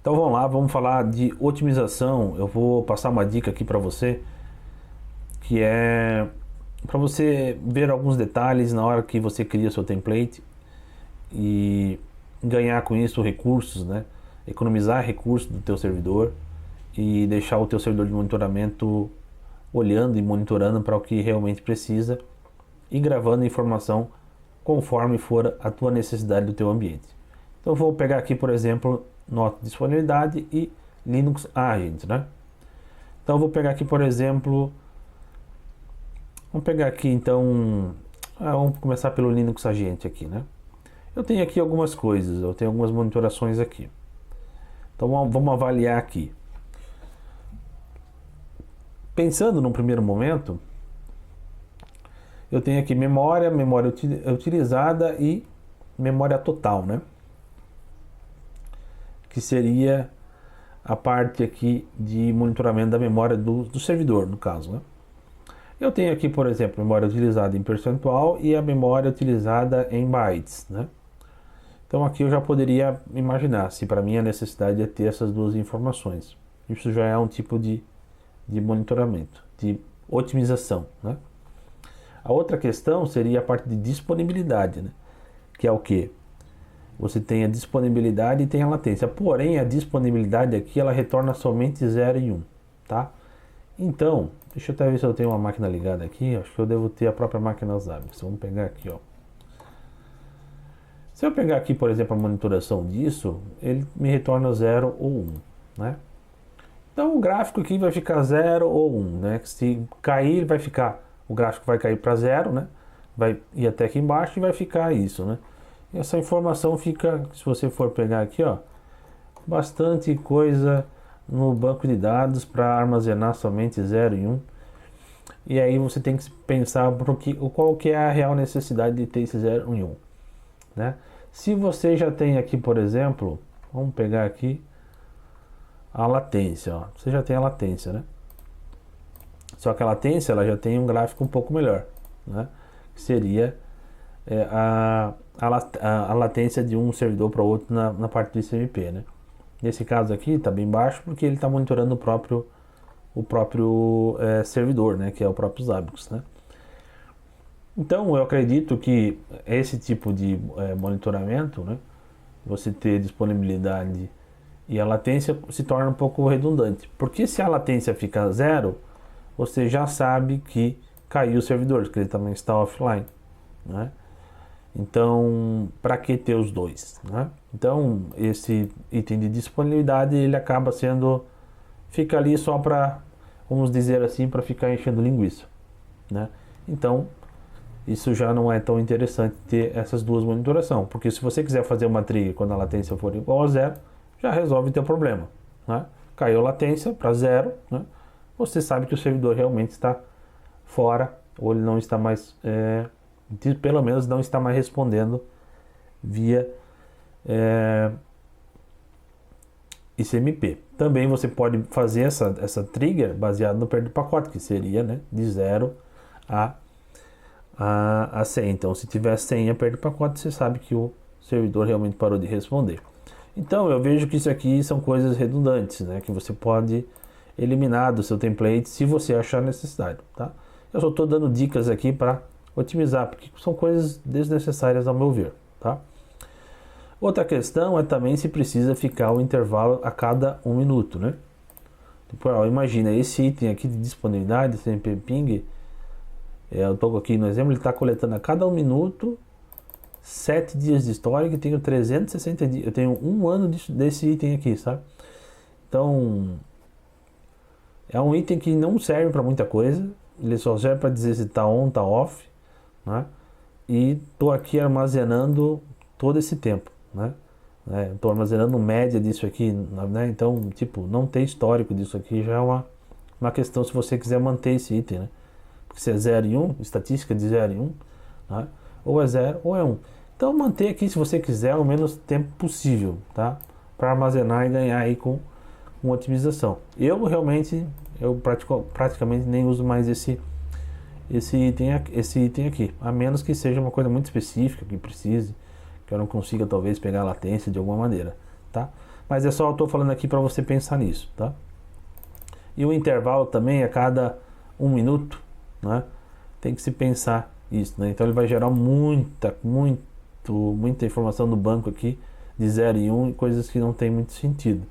Então vamos lá, vamos falar de otimização. Eu vou passar uma dica aqui para você, que é para você ver alguns detalhes na hora que você cria seu template e ganhar com isso recursos, né? Economizar recursos do teu servidor e deixar o teu servidor de monitoramento olhando e monitorando para o que realmente precisa e gravando informação conforme for a tua necessidade do teu ambiente. Então eu vou pegar aqui, por exemplo, nota de disponibilidade e Linux Agent, né? Então eu vou pegar aqui, por exemplo, vamos começar pelo Linux Agent aqui, né? Eu tenho aqui algumas coisas, eu tenho algumas monitorações aqui. Então vamos avaliar aqui. Pensando num primeiro momento, eu tenho aqui memória utilizada e memória total, né? Que seria a parte aqui de monitoramento da memória do servidor, no caso, né? Eu tenho aqui, por exemplo, memória utilizada em percentual e a memória utilizada em bytes, né? Então aqui eu já poderia imaginar se para mim a necessidade é ter essas duas informações. Isso já é um tipo de monitoramento, de otimização, né? A outra questão seria a parte de disponibilidade, né? Que é o que? Você tem a disponibilidade e tem a latência. Porém, a disponibilidade aqui, ela retorna somente 0 e 1, tá? Então, deixa eu até ver se eu tenho uma máquina ligada aqui. Acho que eu devo ter a própria máquina Zabbix. Vamos pegar aqui, ó. Se eu pegar aqui, por exemplo, a monitoração disso, ele me retorna 0 ou 1, né? Então, o gráfico aqui vai ficar 0 ou 1, né? Se cair, o gráfico vai cair para 0, né? Vai ir até aqui embaixo e vai ficar isso, né? Essa informação fica, se você for pegar aqui, ó, bastante coisa no banco de dados para armazenar somente 0 e 1. E aí você tem que pensar qual que é a real necessidade de ter esse 0 e 1, né? Se você já tem aqui, por exemplo, vamos pegar aqui a latência, ó. Você já tem a latência, né? Só que a latência ela já tem um gráfico um pouco melhor, né? Que seria a latência de um servidor para outro na parte do ICMP, né? Nesse caso aqui está bem baixo porque ele está monitorando o próprio servidor, né? Que é o próprio Zabbix, né? Então eu acredito que esse tipo de monitoramento, né? Você ter disponibilidade e a latência se torna um pouco redundante, porque se a latência fica 0, você já sabe que caiu o servidor, que ele também está offline, né? Então, para que ter os dois, né? Então, esse item de disponibilidade, ele acaba fica ali só para, vamos dizer assim, para ficar enchendo linguiça, né? Então, isso já não é tão interessante ter essas duas monitorações, porque se você quiser fazer uma trigger quando a latência for igual a 0, já resolve o teu problema, né? Caiu a latência para 0, né? Você sabe que o servidor realmente está fora, ou ele não está mais, pelo menos não está mais respondendo via ICMP. Também você pode fazer essa trigger baseada no perda de pacote, que seria, né, de 0 a 100. Então, se tiver 100 a perda de pacote, você sabe que o servidor realmente parou de responder. Então, eu vejo que isso aqui são coisas redundantes, né, que você pode eliminar do seu template se você achar necessário, tá? Eu só estou dando dicas aqui para otimizar, porque são coisas desnecessárias ao meu ver, tá? Outra questão é também se precisa ficar o intervalo a cada 1 minuto, né? Tipo, imagina, esse item aqui de disponibilidade, CMP Ping, eu estou aqui no exemplo, ele está coletando a cada 1 minuto 7 dias de história, e tenho 360 dias, eu tenho 1 ano desse item aqui, sabe? Então, é um item que não serve para muita coisa, ele só serve para dizer se está on, está off, né? E estou aqui armazenando todo esse tempo, né? Estou armazenando média disso aqui, né? Então, tipo, não ter histórico disso aqui já é uma questão se você quiser manter esse item, né? Porque se é 0 e 1, estatística de 0 e 1, né? Ou é 0 ou é 1. Então, manter aqui, se você quiser, o menos tempo possível, tá? Para armazenar e ganhar aí com otimização. Eu praticamente nem uso mais esse item aqui, a menos que seja uma coisa muito específica que precise, que eu não consiga talvez pegar a latência de alguma maneira, tá? Mas é só eu estou falando aqui para você pensar nisso, tá? E o intervalo também a cada 1 minuto, né? Tem que se pensar isso, né? Então ele vai gerar muita informação do banco aqui, de 0 e 1, e coisas que não tem muito sentido,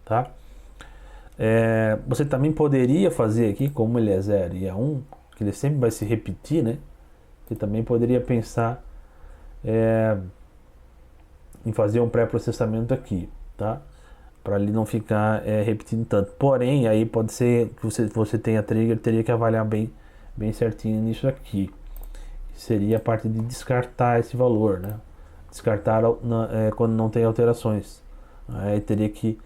tá? Você também poderia fazer aqui, como ele é 0 e é 1, que ele sempre vai se repetir, né? Você também poderia pensar em fazer um pré-processamento aqui, tá? Para ele não ficar repetindo tanto. Porém, aí pode ser que você tenha trigger, teria que avaliar bem certinho nisso aqui. Seria a parte de descartar esse valor, né? Descartar quando não tem alterações. Aí teria que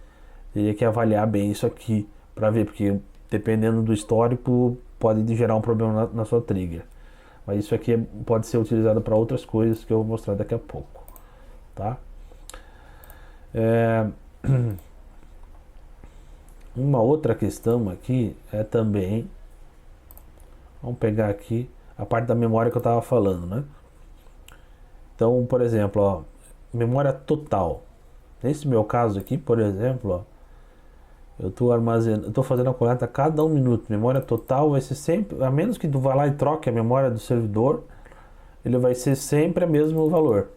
avaliar bem isso aqui para ver, porque dependendo do histórico pode gerar um problema na sua trigger. Mas isso aqui pode ser utilizado para outras coisas que eu vou mostrar daqui a pouco, tá? Uma outra questão aqui é também, vamos pegar aqui a parte da memória que eu estava falando, né? Então, por exemplo, ó, memória total. Nesse meu caso aqui, por exemplo, ó, eu estou fazendo a coleta a cada 1 minuto. Memória total vai ser sempre, a menos que tu vá lá e troque a memória do servidor, ele vai ser sempre o mesmo valor,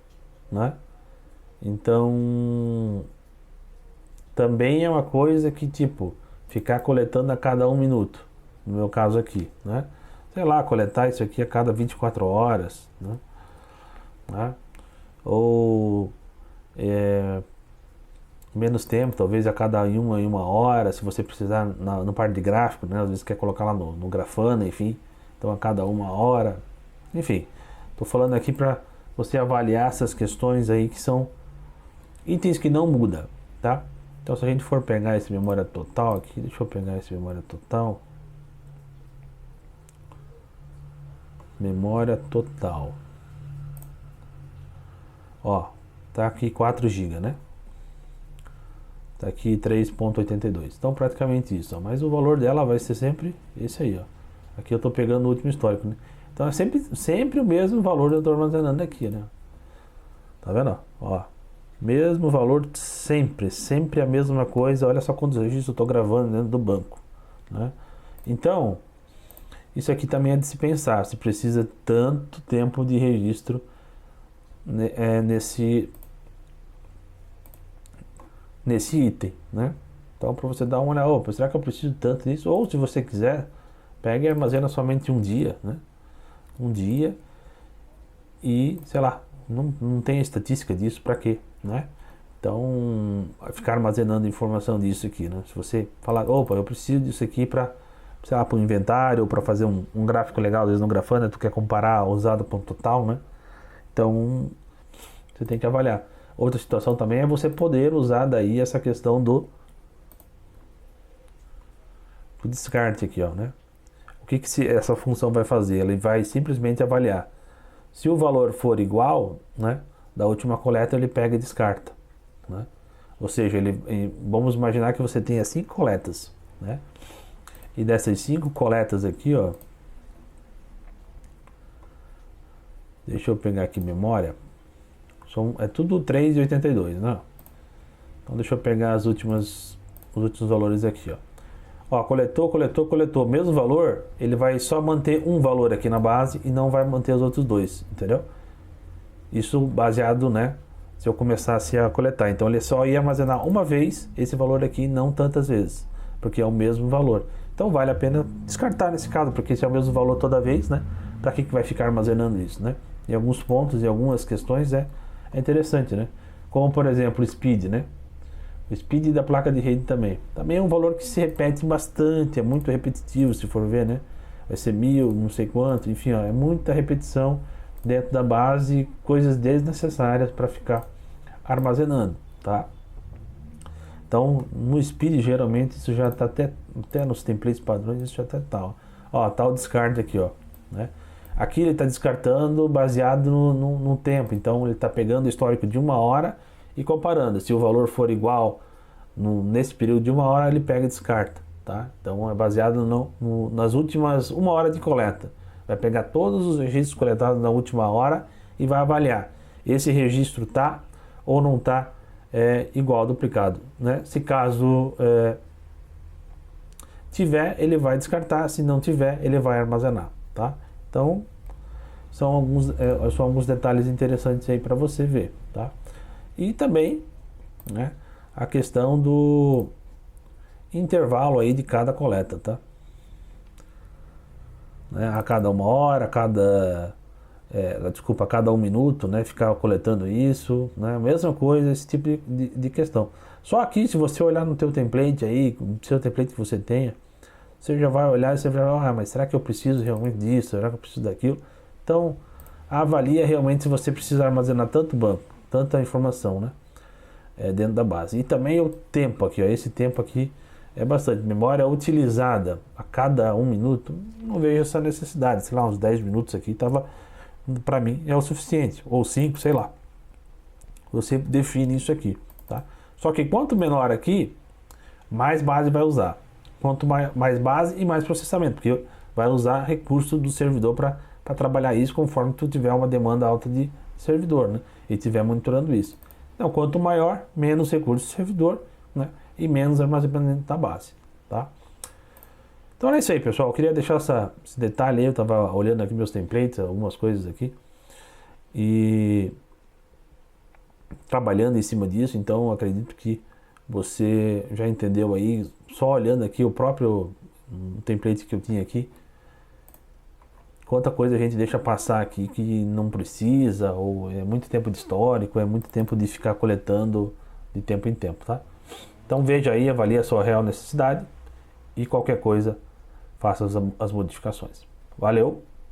né? Então, também é uma coisa que, tipo, ficar coletando a cada 1 minuto, no meu caso aqui, né? Sei lá, coletar isso aqui a cada 24 horas, né? Ou menos tempo, talvez a cada uma hora, se você precisar no parte de gráfico, né? Às vezes quer colocar lá no Grafana, enfim, então a cada 1 hora, enfim. Estou falando aqui para você avaliar essas questões aí que são itens que não mudam, tá? Então se a gente for pegar esse memória total aqui, deixa eu pegar esse memória total. Memória total. Ó, tá aqui 4 GB, né? Tá aqui 3.82. Então praticamente isso, ó. Mas o valor dela vai ser sempre esse aí, ó. Aqui eu tô pegando o último histórico, né? Então é sempre o mesmo valor que eu tô armazenando aqui, né? Tá vendo? Ó, mesmo valor sempre a mesma coisa. Olha só quantos registros eu tô gravando dentro do banco, né? Então, isso aqui também é de se pensar, se precisa tanto tempo de registro, né, nesse item, né? Então, para você dar uma olhada, opa, será que eu preciso tanto disso? Ou se você quiser, pega e armazena somente um dia, né? Um dia e, sei lá, não tem estatística disso, para quê, né? Então, ficar armazenando informação disso aqui, né? Se você falar, opa, eu preciso disso aqui para, sei lá, para o inventário, ou para fazer um gráfico legal, às vezes no Grafana, tu quer comparar usado com o total, né? Então, você tem que avaliar. Outra situação também é você poder usar daí essa questão do descarte aqui, ó, né? O que essa função vai fazer? Ele vai simplesmente avaliar. Se o valor for igual, né, da última coleta, ele pega e descarta, né? Ou seja, vamos imaginar que você tenha 5 coletas, né? E dessas 5 coletas aqui, ó, deixa eu pegar aqui memória. É tudo 3,82, né? Então deixa eu pegar os últimos valores aqui, ó. Ó, coletou. Mesmo valor, ele vai só manter um valor aqui na base e não vai manter os outros dois, entendeu? Isso baseado, né? Se eu começasse a coletar. Então ele só ia armazenar uma vez esse valor aqui, não tantas vezes, porque é o mesmo valor. Então vale a pena descartar nesse caso, porque se é o mesmo valor toda vez, né? Para que vai ficar armazenando isso, né? Em alguns pontos, em algumas questões é interessante, né? Como por exemplo o speed, né? O speed da placa de rede também é um valor que se repete bastante, é muito repetitivo, se for ver, né? Vai ser 1000, não sei quanto, enfim, ó, é muita repetição dentro da base, coisas desnecessárias para ficar armazenando, tá? Então, no speed, geralmente, isso já está até nos templates padrões, isso já está tal. Ó, tá o descarte aqui, ó, né? Aqui ele está descartando baseado no tempo, então ele está pegando o histórico de 1 hora e comparando. Se o valor for igual nesse período de 1 hora, ele pega e descarta, tá? Então é baseado nas últimas 1 hora de coleta. Vai pegar todos os registros coletados na última hora e vai avaliar. Esse registro tá ou não tá é igual ao duplicado, né? Se caso tiver, ele vai descartar, se não tiver, ele vai armazenar, tá? Então, são alguns detalhes interessantes aí para você ver, tá? E também, né, a questão do intervalo aí de cada coleta, tá? Né, a cada 1 hora, a cada 1 minuto, né, ficar coletando isso, né, mesma coisa, esse tipo de questão. Só aqui, se você olhar no teu template aí, no seu template que você tenha, você já vai olhar e você vai, mas será que eu preciso realmente disso? Será que eu preciso daquilo? Então, avalia realmente se você precisa armazenar tanto banco, tanta informação, né, dentro da base. E também o tempo aqui, ó, esse tempo aqui é bastante. Memória utilizada a cada 1 minuto, não vejo essa necessidade. Sei lá, uns 10 minutos aqui tava, para mim é o suficiente, ou 5, sei lá. Você define isso aqui, tá? Só que quanto menor aqui, mais base vai usar. Quanto mais base e mais processamento, porque vai usar recurso do servidor para trabalhar isso conforme tu tiver uma demanda alta de servidor, né? E estiver monitorando isso. Então, quanto maior, menos recurso do servidor, né? E menos armazenamento da base, tá? Então é isso aí, pessoal. Eu queria deixar esse detalhe aí. Eu estava olhando aqui meus templates, algumas coisas aqui, e trabalhando em cima disso. Então acredito que você já entendeu aí, só olhando aqui o próprio template que eu tinha aqui, quanta coisa a gente deixa passar aqui que não precisa, ou é muito tempo de histórico, é muito tempo de ficar coletando de tempo em tempo, tá? Então veja aí, avalie a sua real necessidade e qualquer coisa, faça as modificações. Valeu!